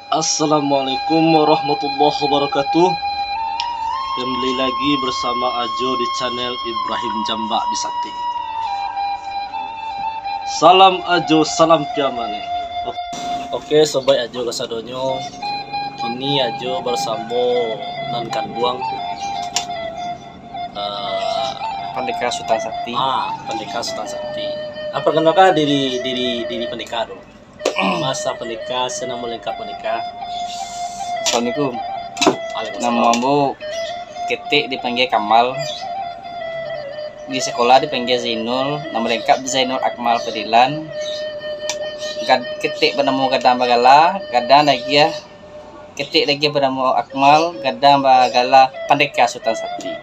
Assalamualaikum warahmatullahi wabarakatuh. Kembali lagi bersama Ajo di channel Ibrahim Jambak Bisakti. Salam Ajo, salam kiamane. Oke, sobat Ajo kasadonyo. Kini Ajo bersama Nan Kanduang. Pendekar Sultan Sakti. Pendekar Sultan Sakti. Perkenalkan diri pendekar dong. Masa pendekar, senama lengkap pendekar. Assalamualaikum. Waalaikumsalam. Nama Bu Ketik dipanggil Kamal. Di sekolah dipanggil Zainul. Nama lengkap Zainul Akmal Fadilan. Ketik bernama Gadang Bagala. Gadang lagi ya. Ketik lagi bernama Akmal. Gadang Bagala Pendekar Sultan Sakti.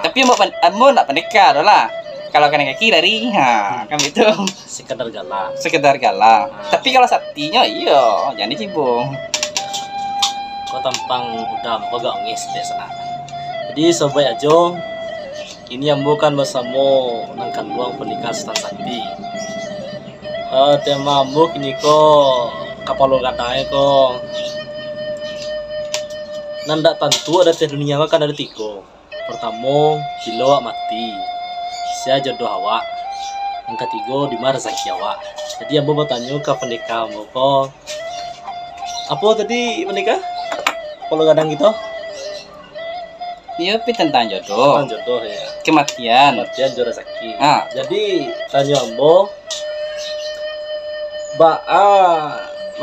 Tapi mau nak pendekar lah. Kalau kanan kaki lari, kan itu Sekedar gala. sekedar gala. Tapi kalau saktinya iya, jangan dicibung. Kau tampang udah kau gak ngis deh sana. Jadi sobat Ajo, ini yang bukan bersama Nan Kanduang Pendekar Sultan Sakti. Tema ambu ini ko kapal katanya ko nanda tentu ada di dunia kan ada tiga. Pertama, bila mati, saya jodoh awak. Yang ketiga, di mana rezeki awak. Jadi ambu mau tanya ke pendekar ambu ko apa tadi pendekar? Kalau kadang gitu Iya, tapi tentang jodoh, jodoh ya. kematian. Kematian jodoh rezeki. Ah. Jadi tanya ambo,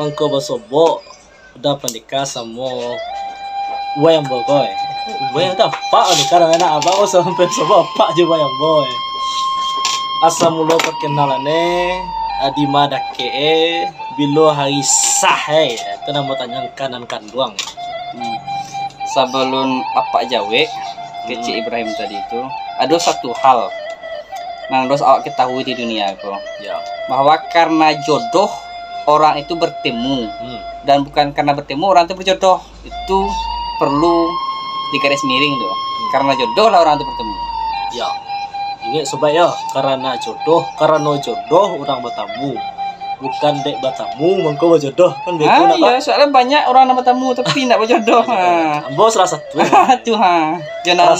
mangko basobo udah pendekar sama wayang boy. Wayang tak pak ni karena anak abang sampai sobo pak je wayang boy. Asal mula perkenalane Adima dake bilo hari sah itu nama tanya kanan kanduang. Sebelum apa Jawe kecil Ibrahim tadi itu ada satu hal yang harus awak ketahui di dunia aku, Ya. bahwa karena jodoh orang itu bertemu, dan bukan karena bertemu orang itu berjodoh. Itu perlu digaris miring tuh. Karena jodoh lah orang itu bertemu. Ya. Ingat sobat ya, karena jodoh orang bertamu. Bukan dek bertamu mengko berjodoh kan begitu nak. Iya, soalnya banyak orang yang bertemu tapi tidak berjodoh. Ambo salah satu. Tuh jangan.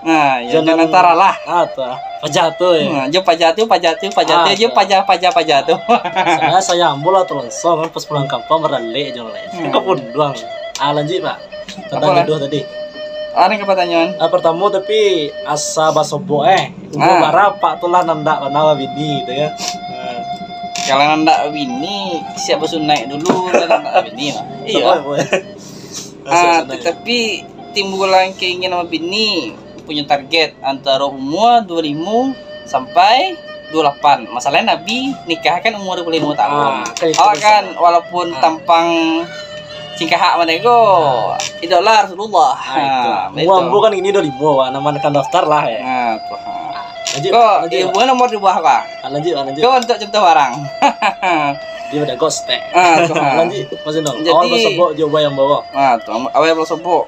Nah, ya jangan antara lah. Tuh. Pajatu ya. Jo pajatu, jo pajatu. Saya ambo lah langsung kan pas pulang kampung beralih aja lain. Kapun doang. Lanjut Pak. Tentang jodoh tadi. Ada pertanyaan? Pertama tapi asa basobo Bara Pak tulah nanda nawa bini gitu ya. Kalau nanda bini siapa suruh naik dulu nanda bini mah. Iya. Tetapi timbulan keinginan bini punya target antara umur 25 sampai 28. Masalahnya Nabi nikah kan umur 25 tahun. Awak kan walaupun tampang singkah mereka idola Rasulullah. Ambo kan ini 25 nama kan daftar lah ya. Kok ibu nomor di bawah kak? Lanjut. Kau untuk contoh barang. Dia udah gostek. Lanjut, masih dong. Awal bersebut coba yang bawa. Tuh awal bersebut.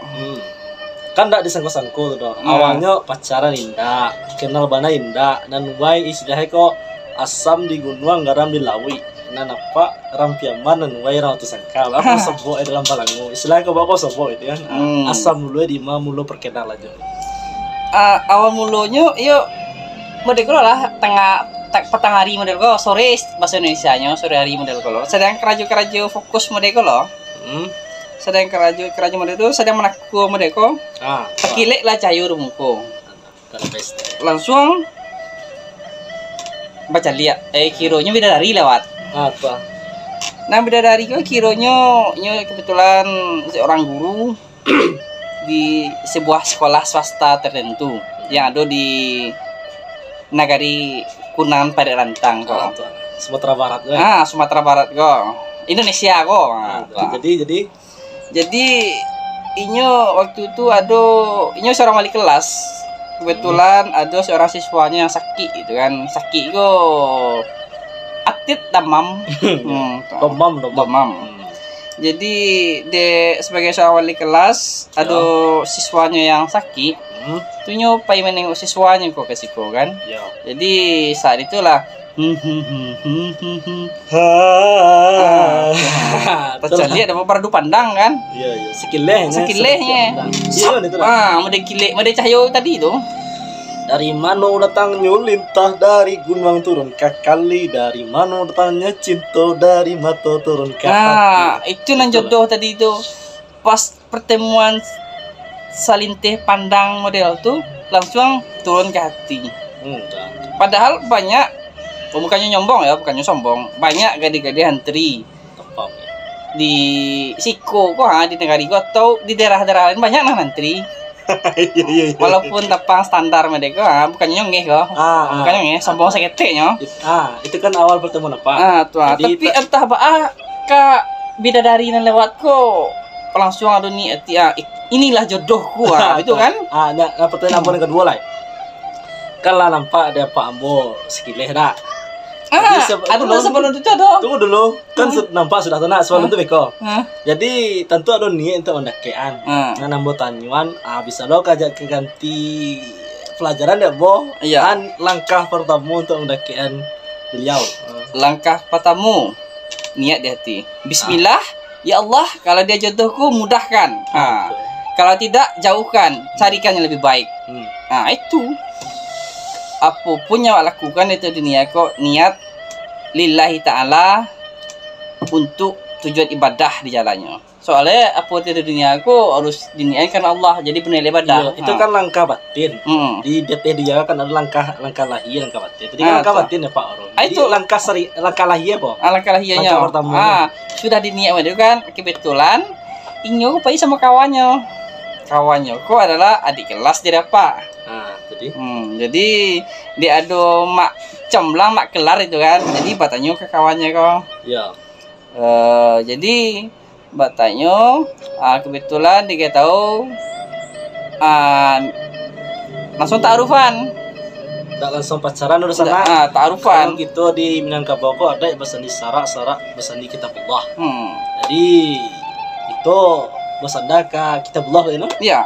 Kan ndak disangko-sangko tuh dong. Awalnya pacaran indah, kenal bana indah, dan wai istilahnya kok asam di gunung, garam di lawi. Nan apa rampiaman dan wai rautu sangkal. Apa sebut dalam balangu. Istilahnya kok bapak sebut itu kan. Asam mulu di ma mulu perkenalan aja. Awal mulunya yuk model lah petang hari model ko sore bahasa Indonesianya sore hari model ko sedang keraju fokus model ko sedang keraju model itu sedang menaku model ko terkilek lah cahayu rumungko langsung baca lihat kironya bidadari lewat nah bidadari ko kironya kebetulan seorang guru di sebuah sekolah swasta tertentu yang ada di Nagari Kunan pada Rantang kok. Sumatera Barat ya. Sumatera Barat kok. Indonesia kok. Jadi inyo waktu itu inyo seorang wali kelas. Kebetulan ada seorang siswanya yang sakit gitu kan. Sakit kok. Atit demam. Demam. Jadi sebagai seorang wali kelas ada siswanya yang sakit. Tunyo pai menengok siswanya kok kasih kan. Jadi saat itulah Tercali ada peradu pandang kan? Iya iya. Sekilehnya. Sekilehnya. Iya itu lah. Mode kilek, mode cahyo tadi itu. Dari mana datangnya lintah dari gunung turun ke kali, dari mana datangnya cinta dari mata turun ke hati. Itu nan jodoh tadi itu. Pas pertemuan salintih pandang model tuh langsung turun ke hati. Padahal banyak, bukannya nyombong ya, bukannya sombong, banyak gadis-gadis hantri di Siko kok, di negara Igo atau di daerah-daerah lain banyak nah hantri. Walaupun tapang standar mereka, bukannya nyongeh kok, bukannya nyongeh, sombong seketeknya. Itu kan awal pertemuan apa? Tapi entah apa kak bidadari yang lewat kok langsung ada nih, inilah jodohku, itu kan? Nah pertanyaan yang kedua lah. Kalau nampak ada Pak Ambo sekileh dah. Ada sebelum itu ada. Tunggu dulu, kan nampak sudah tahu sebelum itu beko. Jadi tentu ada niat untuk mendakian. Nah nambo tanyuan, bisa lo kajak ke ganti pelajaran ya Bo? Iya. Kan langkah pertama untuk mendakian beliau. Langkah pertama niat di hati. Bismillah, ya Allah, kalau dia jodohku mudahkan. Kalau tidak jauhkan, carikan yang lebih baik. Itu. Apapun yang lakukan itu dunia kok niat lillahi ta'ala untuk tujuan ibadah di jalannya. Soalnya apa itu dunia aku harus diniain karena Allah, jadi bernilai ibadah. Itu kan langkah batin. Di DT dia kan ada langkah lahir, langkah batin. Jadi langkah batin ya Pak Orun. Itu langkah lahir apa? Langkah lahirnya. Langkah pertama. Sudah diniat itu kan kebetulan Inyo pergi sama kawannya. Kawannya kok adalah adik kelas dia Pak. Jadi dia ada mak comblang mak kelar itu kan, jadi batanya ke kawannya kok. Iya. Jadi batanya kebetulan dia tahu langsung ta'arufan. Tak langsung pacaran udah sana. Ta'arufan gitu di Minangkabau kok ada bahasa di sarak bahasa di kitabullah. Jadi itu bahasa ke kitabullah itu. Iya.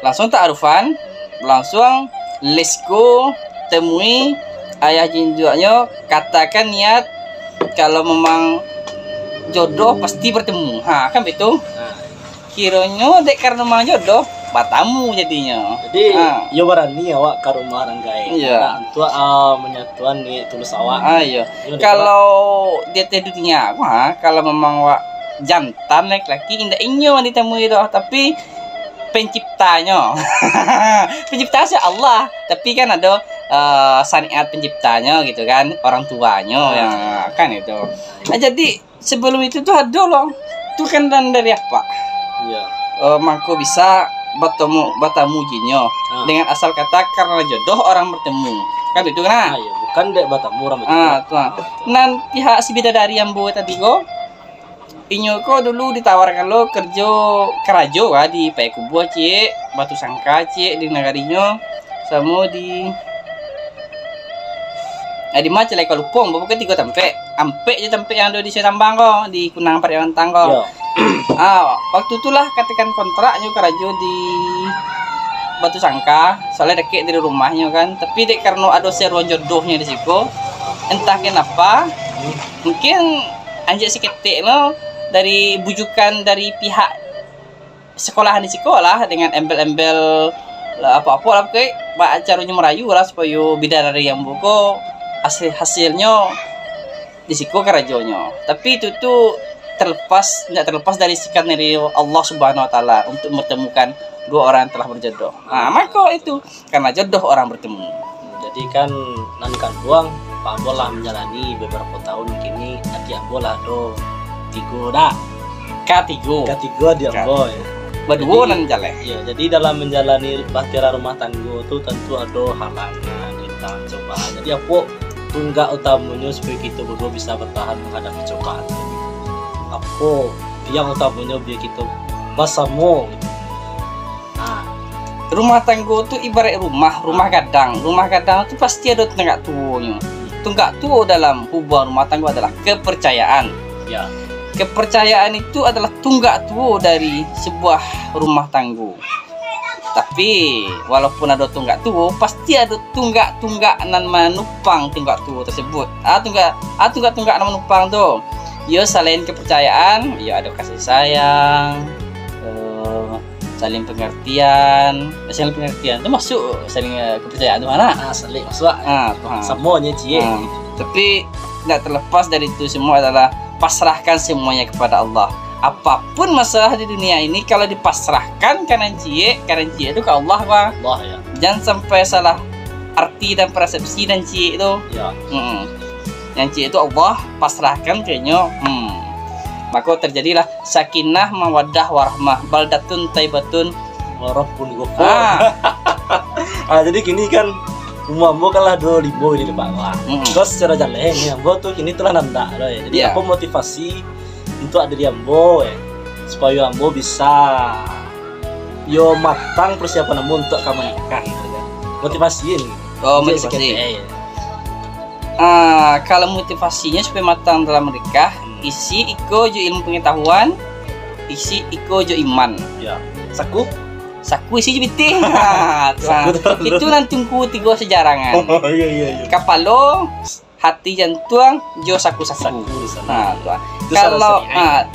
Langsung ta'arufan, langsung let's go temui ayah jinjuanya, katakan niat kalau memang jodoh pasti bertemu. Kan begitu. Kiranya dek karena memang jodoh batamu jadinya. Jadi yo barani awak ke rumah ranggai. Iya. Itu menyatuan nih tulus awak. Iya. Kalau dia teh dunia, kalau memang awak jantan laki-laki indah inyo ditemui doh, tapi penciptanya penciptanya Allah, tapi kan ada syariat penciptanya gitu kan, orang tuanya yang kan itu. Jadi sebelum itu tuh ada loh tuh kan dan dari apa mangko bisa batamu jinyo dengan asal kata karena jodoh orang bertemu kan itu kan. Bukan dek batamu orang bertemu. Nan pihak si bidadari yang buat tadi go Inyo ko dulu ditawarkan lo kerja kerajo di Payakumbuh cik, Batu Sangka cik di Nagarinyo, sama di mana celai kalupong, pokoknya 3 tempe, ampe yang ada di Tambang kok, di Kunang Pariaman Tanggo. Waktu itulah katakan kontraknya kerajo di Batu Sangka, soalnya deket dari rumahnya kan, tapi dek karena ada seruan jodohnya di situ, entah kenapa, mungkin anjak si ketek lo dari bujukan dari pihak sekolahan di sekolah dengan embel-embel apa-apa lah kayak caranya merayu lah supaya bidadari yang buko hasilnya di siku kerajonya. Tapi itu tuh tidak terlepas dari sikat dari Allah Subhanahu Wa Taala untuk mempertemukan dua orang yang telah berjodoh. Maka itu karena jodoh orang bertemu. Jadi kan nankan buang Pak Ambo lah menjalani beberapa tahun kini nanti Ambo lah do tigo dah katigo di Ambo ya. Berdua nan jalan. Iya, jadi dalam menjalani bahtera rumah tangga itu tentu ada halangan, rintangan, cobaan. Jadi apa tunggak utamanya supaya kita berdua bisa bertahan menghadapi cobaan. Apa yang utamanya biar kita bersama gitu. Rumah tangga itu ibarat rumah gadang. Rumah gadang itu pasti ada tunggak tuanya. Tunggak tua dalam hubungan rumah tangga adalah kepercayaan. Ya. Kepercayaan itu adalah tunggak tua dari sebuah rumah tangga. Tapi walaupun ada tunggak tuh, pasti ada tunggak nan menupang tunggak tuh tersebut. Tunggak nan menupang tuh. Yo selain kepercayaan, yo ada kasih sayang, saling pengertian. Saling pengertian itu masuk saling kepercayaan tuh mana? Saling masuk. Tuhan. Semuanya cie. Tapi tidak terlepas dari itu semua adalah pasrahkan semuanya kepada Allah. Apapun masalah di dunia ini kalau dipasrahkan kanan cie itu ke Allah, Bang. Allah ya. Jangan sampai salah arti dan persepsi dan cie itu. Ya. Yang cie itu Allah pasrahkan kayaknya. Maka terjadilah sakinah mawaddah warahmah baldatun taibatun Warabbun ghafur. Jadi gini kan umambo kan lah 25 ini Pak. Terus secara jalan ini ambo tuh ini telah nanda loh ya. Jadi apa motivasi untuk ada di ambo ya, supaya ambo bisa yo matang persiapan ambo untuk kamu nikah gitu kan. Motivasiin. Motivasi. Kalau motivasinya supaya matang dalam menikah, isi iko jo ilmu pengetahuan, isi iko jo iman. Ya. Saku isi jo biti. Itu nanti tunggu 3 sejarangan. Oh iya. Kapalo hati jantung jo saku. Nah, tuh. Kalau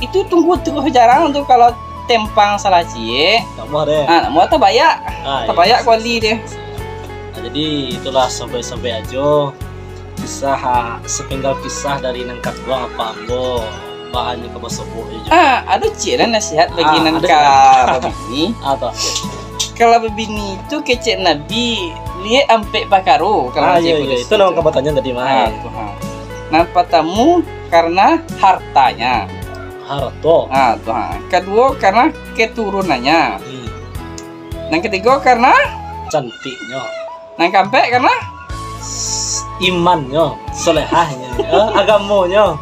itu tunggu sejarah untuk kalau tempang salah cie. Tak mau deh. Mau tak bayak. Tak bayak kuali deh. Jadi itulah sampai aja kisah sepenggal kisah dari nangkat doang apa ambo bahannya ke bosobo aja. Ada cie dan nasihat bagi nangka babini. Apa? Kalau babini itu kecek Nabi lihat ampe bakaro kalau itu nama kabatannya tadi mah. Nampak tamu karena hartanya. Harto. Tuhan. Kedua karena keturunannya. Yang ketiga karena cantiknya. Yang keempat karena imannya, solehahnya, agamanya.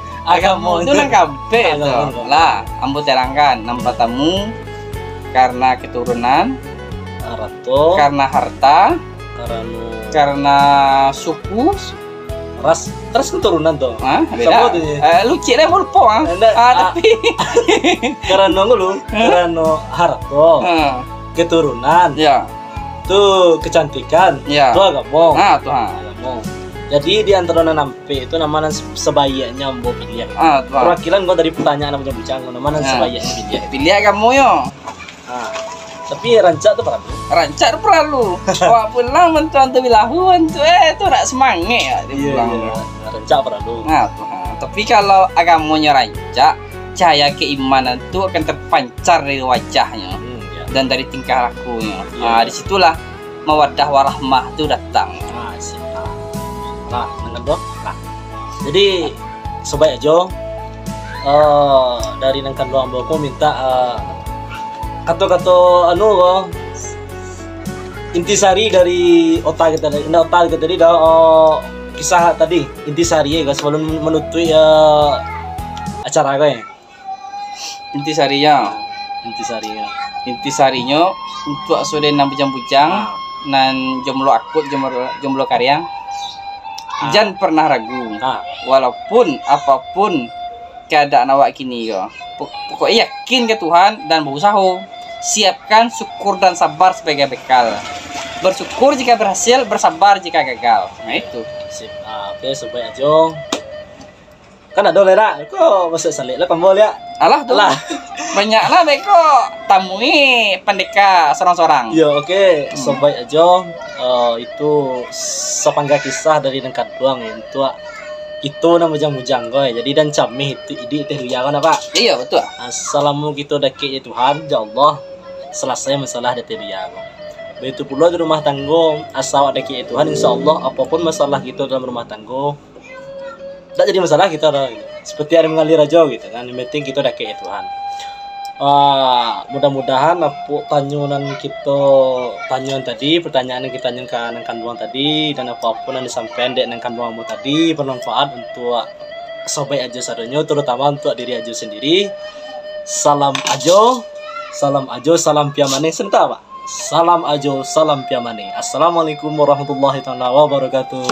Itu yang keempat lah. Ambo terangkan nampak tamu karena keturunan. Harto. Karena harta. Karena suku. Ras keturunan tuh. Beda. Lu cek mau lupa tapi karena harto. Keturunan. Ya. Tuh kecantikan. Ya. Tuh agama. Tuhan. Jadi di antara nampe itu nama sebaiknya mau pilih. Perwakilan gua dari pertanyaan apa bicara nama sebaiknya pilih. Pilih agama yo. Tapi rancak tuh perlu. Wah pulang mentuan tuh bilahuan tuh itu nak semangat ya. Rancak perlu. Tapi kalau agamanya rancak, cahaya keimanan itu akan terpancar dari wajahnya dan dari tingkah lakunya. Disitulah mawaddah warahmah itu datang. Jadi sobat aja dari nangkan doang aku minta kata-kata intisari dari otak kita tadi kisah tadi intisari ya sebelum menutup acara ya. Intisarinya untuk sudah nang bujang-bujang nan jomblo akut jomblo karyang. Jangan pernah ragu. Walaupun apapun keadaan awak kini ya. Pokoknya yakin ke Tuhan dan berusaha. Siapkan syukur dan sabar sebagai bekal. Bersyukur jika berhasil, bersabar jika gagal. Nah itu. Sip. Oke, supaya aja. Kan ada lera, kok masuk salik lah kamu lihat. Alah tuh. Banyaklah beko tamui pendeka seorang-seorang. Ya oke, sobat aja itu sepangga kisah dari nengkat doang ya. Itu nama bujang-bujang gue. Jadi dan camih itu ide ya kan apa? Iya betul. Assalamu gitu daki ya Tuhan, ya Allah. Selesai masalah di ya. Begitu pula di rumah tangga asal ada ya Tuhan, insya Allah apapun masalah gitu dalam rumah tangga tidak jadi masalah kita gitu. Seperti air mengalir aja gitu kan. Yang penting kita daki ya Tuhan. Mudah-mudahan apa tanyaan tadi, pertanyaan yang kita tanyakan kandungan tadi dan apapun yang disampaikan dari kandunganmu tadi bermanfaat untuk sobat aja sadonya, terutama untuk diri aja sendiri. Salam ajo, salam piamane sebentar Pak. Salam ajo, salam piamane. Assalamualaikum warahmatullahi wabarakatuh.